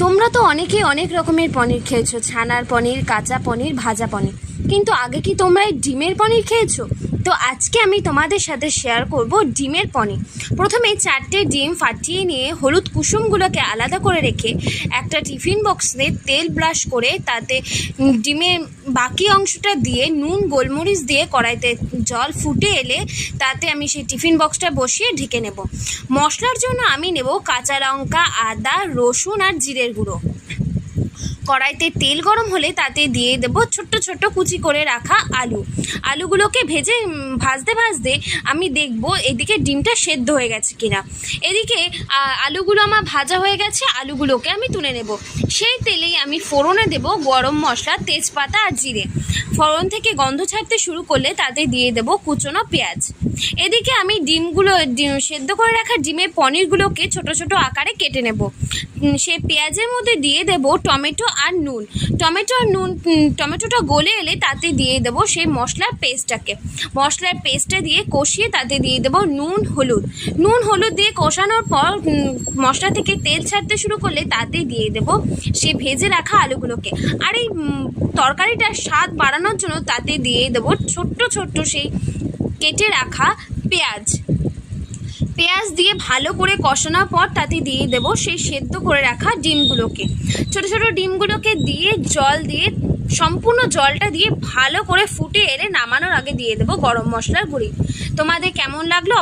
তোমরা তো অনেকেই অনেক রকমের পনির খেয়েছো, ছানার পনির, কাঁচা পনির, ভাজা পনির, কিন্তু আগে কি তোমরা এই ডিমের পনির খেয়েছো? তো আজকে আমি তোমাদের সাথে শেয়ার করব ডিমের পনির। প্রথমে 4টে ডিম ফাটিয়ে নিয়ে হলুদ কুসুমগুলোকে আলাদা করে রেখে একটা টিফিন বক্সে তেল ব্রাশ করে তাতে ডিমের বাকি অংশটা দিয়ে নুন গোলমরিচ দিয়ে কড়াইতে জল ফুটে এলে তাতে আমি সেই টিফিন বক্সটা বসিয়ে ঢেকে নেব। মশলার জন্য আমি নেব কাঁচা লঙ্কা, আদা, রসুন আর জিরের গুঁড়ো। কড়াইতে তেল গরম হলে তাতে দিয়ে দেব ছোট্ট ছোট্ট কুচি করে রাখা আলুগুলোকে ভাজতে ভাজতে আমি দেখব এদিকে ডিমটা সেদ্ধ হয়ে গেছে কিনা। এদিকে আলুগুলো আমার ভাজা হয়ে গেছে, আলুগুলোকে আমি তুলে নেব। সেই তেলেই আমি ফোড়নে দেব গরম মশলা, তেজপাতা আর জিরে। ফোড়ন থেকে গন্ধ ছাড়তে শুরু করলে তাতে দিয়ে দেব কুচনো পেঁয়াজ। এদিকে আমি সেদ্ধ করে রাখা ডিমের পনিরগুলোকে ছোট ছোট আকারে কেটে নেব। সে পেঁয়াজের মধ্যে দিয়ে দেব টমেটো আর নুন। টমেটোটা গলে এলে তাতে দিয়ে দেব সেই মশলার পেস্টটা দিয়ে কষিয়ে তাতে দিয়ে দেব নুন হলুদ দিয়ে কষানোর পর মশলা থেকে তেল ছাড়তে শুরু করলে তাতে দিয়ে দেব সে ভেজে রাখা আলুগুলোকে। আর এই তরকারিটার স্বাদ বাড়ানোর জন্য তাতে দিয়ে দেব ছোট্ট ছোট্ট সেই কেটে রাখা পেঁয়াজ দিয়ে ভালো করে কষানোর পর তাতে দিয়ে দেব সেই সেদ্ধ করে রাখা ডিমগুলোকে। ছোট ছোট ডিমগুলোকে দিয়ে সম্পূর্ণ জলটা দিয়ে ভালো করে ফুটে এলে নামানোর আগে দিয়ে দেব গরম মশলার গুঁড়ি। তোমাদের কেমন লাগলো?